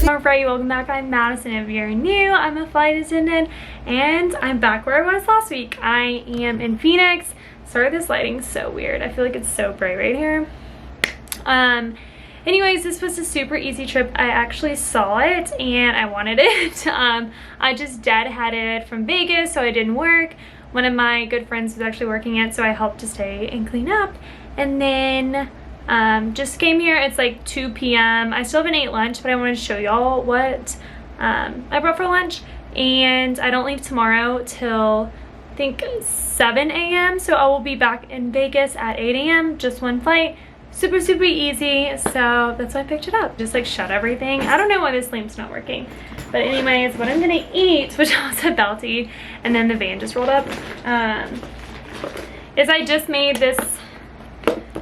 Friday, welcome back. I'm Madison. If you're new, I'm a flight attendant and I'm back where I was last week. I am in Phoenix. Sorry, this lighting's so weird. I feel like it's so bright right here. Anyways, this was a super easy trip. I actually saw it and I wanted it. I just deadheaded from Vegas, so I didn't work. One of my good friends was actually working it, so I helped to stay and clean up. And then just came here. It's like 2 p.m. I still haven't ate lunch, but I wanted to show y'all what I brought for lunch. And I don't leave tomorrow till I think 7 a.m. So I will be back in Vegas at 8 a.m. Just one flight. Super easy. So that's why I picked it up. Just like shut everything. I don't know why this lamp's not working. But anyways, what I'm gonna eat, which I was about to eat, and then the van just rolled up, is I just made this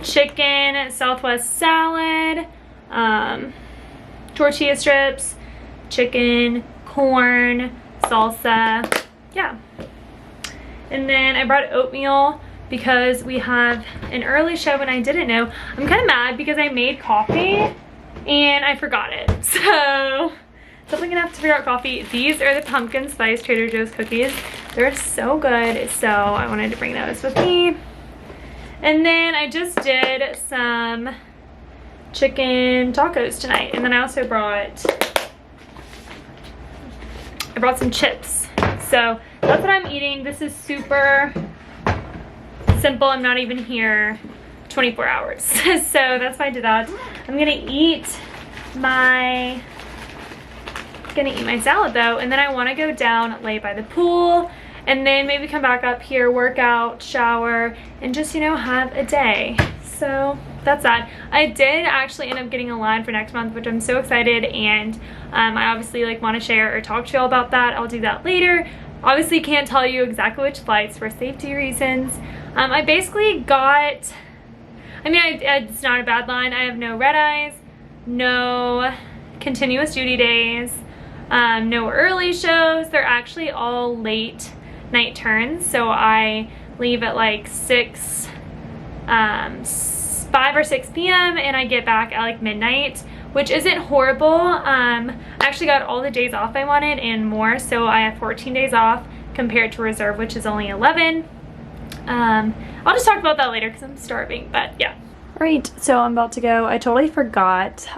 chicken Southwest salad, tortilla strips, chicken, corn, salsa, yeah. And then I brought oatmeal because we have an early show and I didn't know. I'm kind of mad because I made coffee and I forgot it. So definitely gonna have to figure out coffee. These are the pumpkin spice Trader Joe's cookies. They're so good, so I wanted to bring those with me. And then I just did some chicken tacos tonight. And then I also brought some chips. So that's what I'm eating. This is super simple. I'm not even here 24 hours. So that's why I did that. I'm gonna eat my salad though. And then I wanna go down, lay by the pool, and then maybe come back up here, work out, shower, and just, you know, have a day. So that's that. I did actually end up getting a line for next month, which I'm so excited, and I obviously like want to share or talk to you all about that. I'll do that later. Obviously can't tell you exactly which flights for safety reasons. I basically got, it's not a bad line. I have no red eyes, no continuous duty days, no early shows. They're actually all late night turns, so I leave at like 5 or 6 p.m. and I get back at like midnight, which isn't horrible. I actually got all the days off I wanted and more, so I have 14 days off compared to reserve, which is only 11. I'll just talk about that later because I'm starving, but yeah. Alright, so I'm about to go. I totally forgot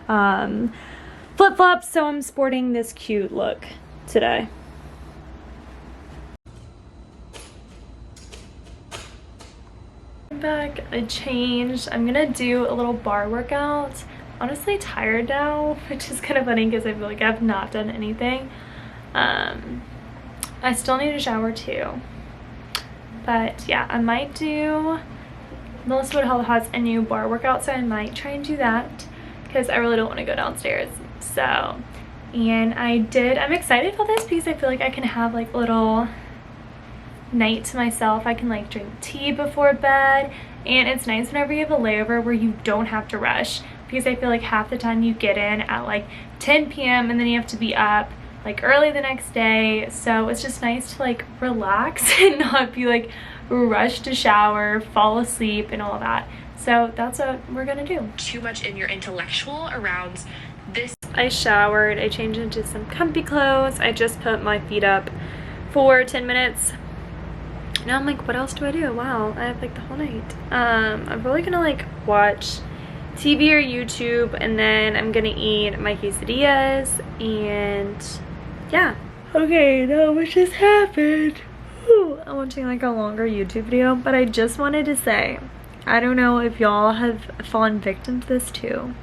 flip-flops, so I'm sporting this cute look today. Back, I changed. I'm gonna do a little bar workout. Honestly tired now, which is kind of funny because I feel like I've not done anything. I still need a shower too, but yeah, I might do, Melissa Woodhull has a new bar workout, so I might try and do that because I really don't want to go downstairs. So, and I'm excited about this because I feel like I can have like a little night to myself. I can like drink tea before bed, and it's nice whenever you have a layover where you don't have to rush, because I feel like half the time you get in at like 10 p.m. and then you have to be up like early the next day. So it's just nice to like relax and not be like rushed to shower, fall asleep and all that. So that's what we're gonna do. Too much in your intellectual around this. I showered, I changed into some comfy clothes. I just put my feet up for 10 minutes. Now I'm like, what else do I do? Wow, I have like the whole night. I'm probably gonna like watch TV or YouTube, and then I'm gonna eat my quesadillas, and yeah. Okay, now what just happened? I'm watching like a longer YouTube video, but I just wanted to say, I don't know if y'all have fallen victim to this too.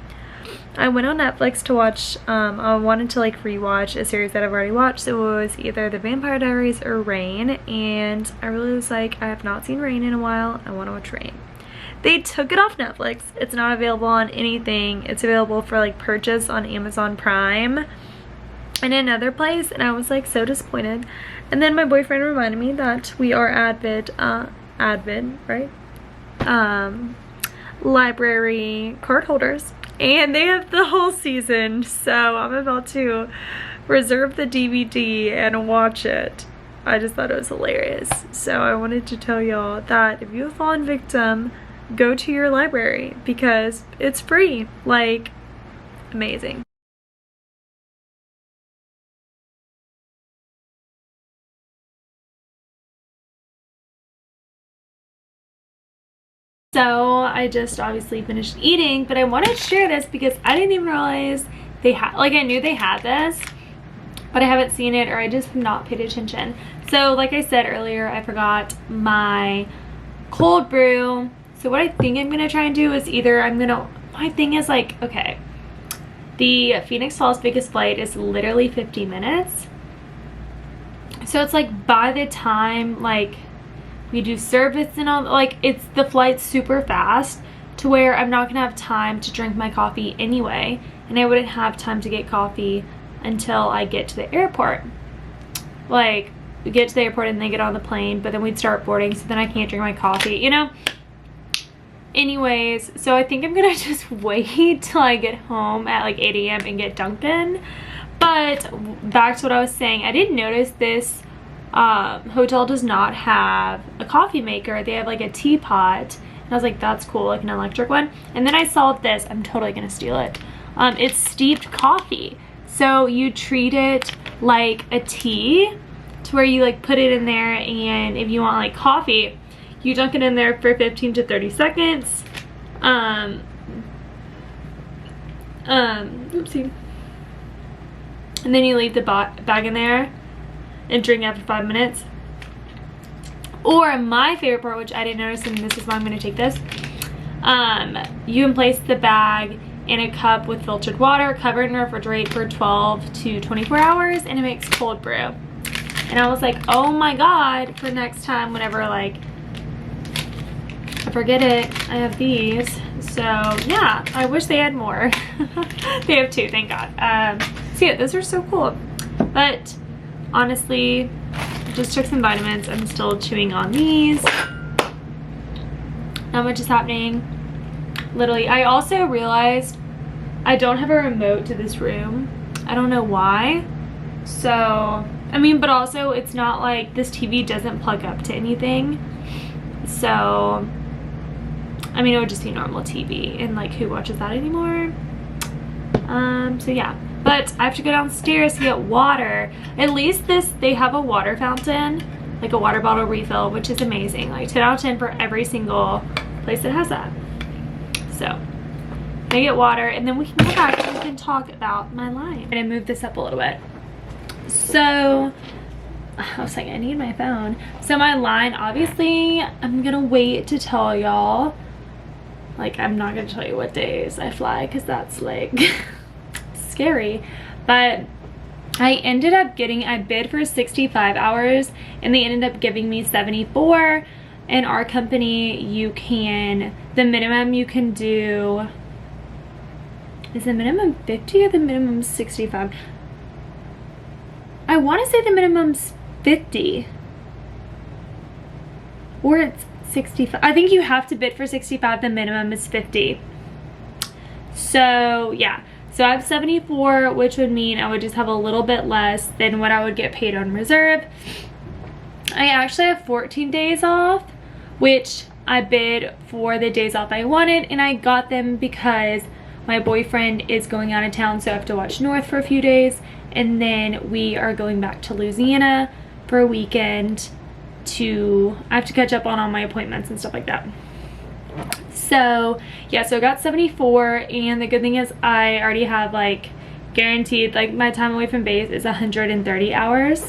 I went on Netflix to watch, I wanted to like rewatch a series that I've already watched. So it was either The Vampire Diaries or Rain, and I really was like, I have not seen Rain in a while, I want to watch Rain. They took it off Netflix. It's not available on anything. It's available for like purchase on Amazon Prime and another place, and I was like so disappointed. And then my boyfriend reminded me that we are Advid, right? Library card holders, and they have the whole season, so I'm about to reserve the DVD and watch it. I just thought it was hilarious, so I wanted to tell y'all that if you have fallen victim, go to your library because it's free. Like, amazing. So I just obviously finished eating, but I wanted to share this because I didn't even realize they had, like, I knew they had this, but I haven't seen it, or I just have not paid attention. So like I said earlier, I forgot my cold brew. So what I think I'm gonna try and do is either my thing is like, okay, the Phoenix Falls biggest flight is literally 50 minutes. So it's like by the time like we do service and all, like the flight's super fast to where I'm not gonna have time to drink my coffee anyway, and I wouldn't have time to get coffee until I get to the airport. Like, we get to the airport and then get on the plane, but then we'd start boarding, so then I can't drink my coffee, you know? Anyways, so I think I'm gonna just wait till I get home at like 8 a.m. and get Dunkin'. But back to what I was saying, I didn't notice this hotel does not have a coffee maker. They have like a teapot, and I was like, that's cool, like an electric one. And then I saw this, I'm totally gonna steal it. It's steeped coffee, so you treat it like a tea, to where you like put it in there, and if you want like coffee, you dunk it in there for 15 to 30 seconds. Oopsie. And then you leave the bag in there and drink after 5 minutes. Or my favorite part, which I didn't notice, and this is why I'm going to take this, you can place the bag in a cup with filtered water, cover it and refrigerate for 12 to 24 hours, and it makes cold brew. And I was like, oh my god, for next time whenever like I forget it, I have these. So yeah, I wish they had more. They have 2, thank god. So yeah, those are so cool. But honestly, just took some vitamins. I'm still chewing on these. Not much is happening. Literally, I also realized I don't have a remote to this room. I don't know why. So, I mean, but also it's not like this TV doesn't plug up to anything. So, I mean, it would just be normal TV, and like, who watches that anymore? So yeah. But I have to go downstairs to get water. At least they have a water fountain, like a water bottle refill, which is amazing. Like 10 out of 10 for every single place that has that. So I get water, and then we can go back and we can talk about my line. I'm gonna move this up a little bit. So I was like, I need my phone. So my line, obviously, I'm gonna wait to tell y'all. Like, I'm not gonna tell you what days I fly, because that's like scary. But I ended up getting, I bid for 65 hours and they ended up giving me 74. In our company, you can, the minimum you can do, is the minimum 50 or the minimum 65? I want to say the minimum's 50. Or it's 65. I think you have to bid for 65, the minimum is 50. So yeah. So I have 74, which would mean I would just have a little bit less than what I would get paid on reserve. I actually have 14 days off, which I bid for the days off I wanted, and I got them because my boyfriend is going out of town, so I have to watch North for a few days, and then we are going back to Louisiana for a weekend I have to catch up on all my appointments and stuff like that. So yeah, so I got 74, and the good thing is I already have like guaranteed, like my time away from base is 130 hours.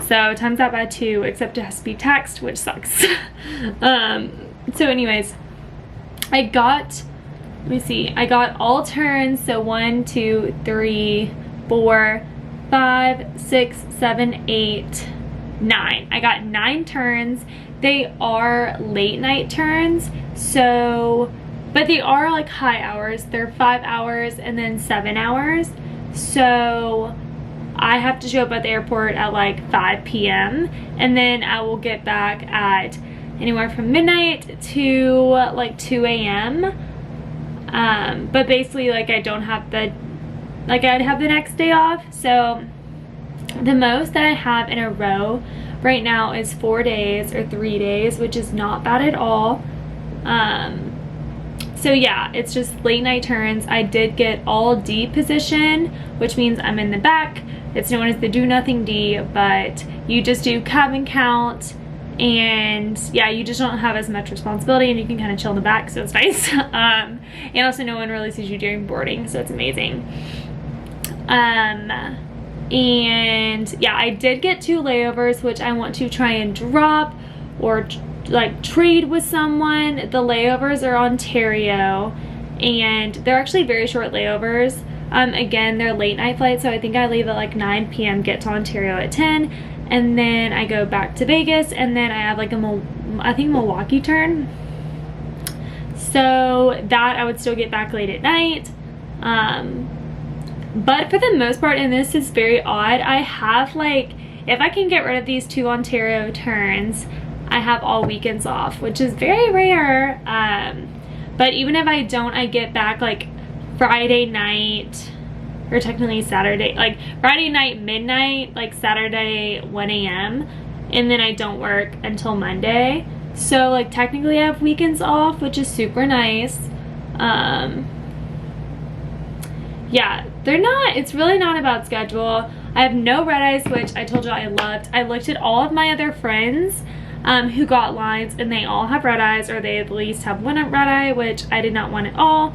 So times that by 2, except it has to be taxed, which sucks. So anyways, I got, let me see, I got all turns. So 1, 2, 3, 4, 5, 6, 7, 8, 9. I got 9 turns. They are late night turns, so, but they are like high hours. They're 5 hours and then 7 hours. So I have to show up at the airport at like 5 p.m. and then I will get back at anywhere from midnight to like 2 a.m. But basically, like, I don't have the, like, I'd have the next day off. So the most that I have in a row right now is 4 days or 3 days, which is not bad at all. So yeah, it's just late night turns. I did get all D position, which means I'm in the back. It's known as the do nothing D, but you just do cabin count, and yeah, you just don't have as much responsibility and you can kind of chill in the back, so it's nice. And also no one really sees you during boarding, so it's amazing. And yeah, I did get 2 layovers, which I want to try and drop or like trade with someone. The layovers are Ontario, and they're actually very short layovers. Again, they're late night flights, so I think I leave at like 9 p.m, get to Ontario at 10, and then I go back to Vegas, and then I have like I think Milwaukee turn. So that I would still get back late at night. But for the most part, and this is very odd, I have like, if I can get rid of these 2 Ontario turns, I have all weekends off, which is very rare. But even if I don't, I get back like Friday night, or technically Saturday, like Friday night midnight, like Saturday 1 a.m, and then I don't work until Monday. So like technically I have weekends off, which is super nice. Yeah, it's really not about schedule. I have no red eyes, which I told you I loved. I looked at all of my other friends who got lines, and they all have red eyes, or they at least have one red eye, which I did not want at all.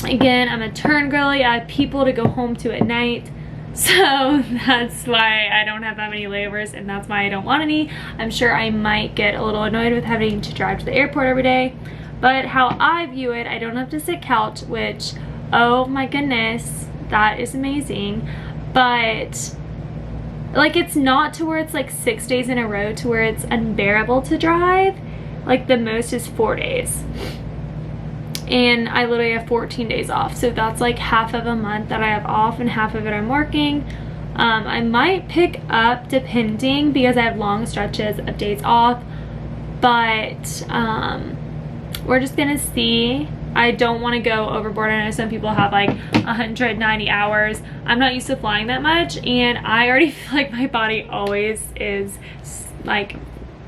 Again, I'm a turn girly. I have people to go home to at night, so that's why I don't have that many layovers, and that's why I don't want any. I'm sure I might get a little annoyed with having to drive to the airport every day, but how I view it, I don't have to sit couch, which, oh my goodness, that is amazing. But like, it's not to where it's like 6 days in a row to where it's unbearable to drive. Like the most is 4 days, and I literally have 14 days off, so that's like half of a month that I have off, and half of it I'm working. I might pick up depending, because I have long stretches of days off, but we're just gonna see. I don't want to go overboard. I know some people have like 190 hours. I'm not used to flying that much, and I already feel like my body always is like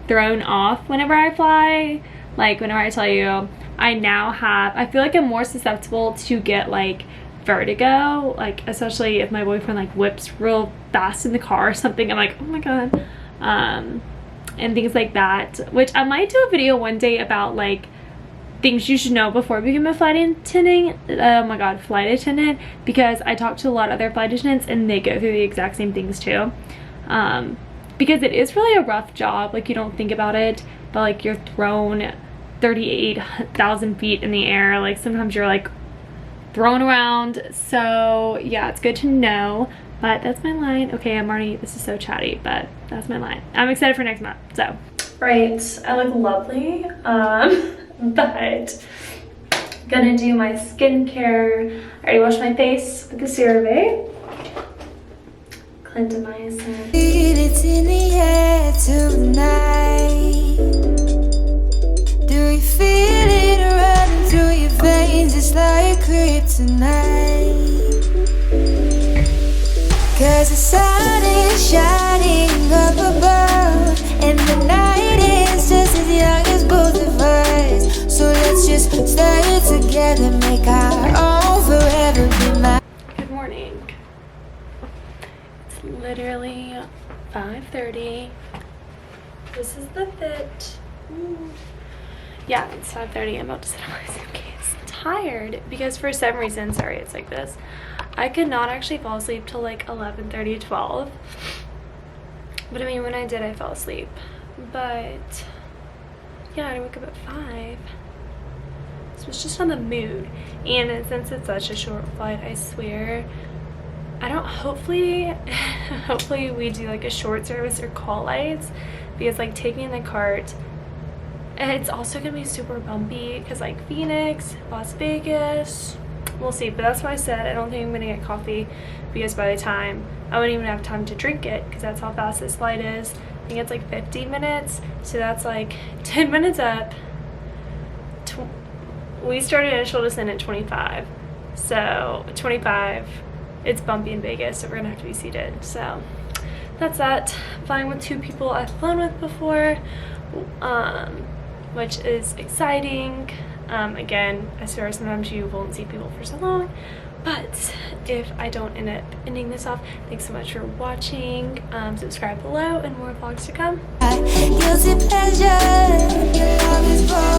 thrown off whenever I fly. Like whenever I tell you, I feel like I'm more susceptible to get like vertigo, like especially if my boyfriend like whips real fast in the car or something. I'm like, oh my god. And things like that, which I might do a video one day about like things you should know before becoming a flight attendant. Oh my god, flight attendant, because I talked to a lot of other flight attendants and they go through the exact same things too. Because it is really a rough job. Like, you don't think about it, but like you're thrown 38,000 feet in the air. Like sometimes you're like thrown around. So yeah, it's good to know. But that's my line. Okay, this is so chatty, but that's my line. I'm excited for next month, so. Right, I look lovely. But gonna do my skincare. I already washed my face with the CeraVe. Clindamycin. It's in the air tonight. Do you feel it running through your veins? It's like kryptonite. 'Cause the sun is shining up above, and the night is just as young as both of us. So let's just stay together, make our own forever, be my. Good morning. It's literally 5:30. This is the fit. Yeah, it's 5:30. I'm about to sit on my suitcase. Tired because for some reason, sorry, it's like this. I could not actually fall asleep till like 11:30, 12. But I mean, when I did, I fell asleep. But yeah, I woke up at 5. So it's just on the mood. And since it's such a short flight, I swear, hopefully we do like a short service or call lights, because like taking the cart, and it's also gonna be super bumpy because like Phoenix, Las Vegas, we'll see. But that's why I said I don't think I'm gonna get coffee, because by the time I wouldn't even have time to drink it, because that's how fast this flight is. I think it's like 50 minutes, so that's like 10 minutes up. We started initial descent at 25, so 25, it's bumpy in Vegas, so we're gonna have to be seated. So that's that. Flying with 2 people I've flown with before, which is exciting. Again, I swear sometimes you won't see people for so long, but if I don't end up ending this off, thanks so much for watching. Subscribe below and more vlogs to come. Guilty pleasure, your love is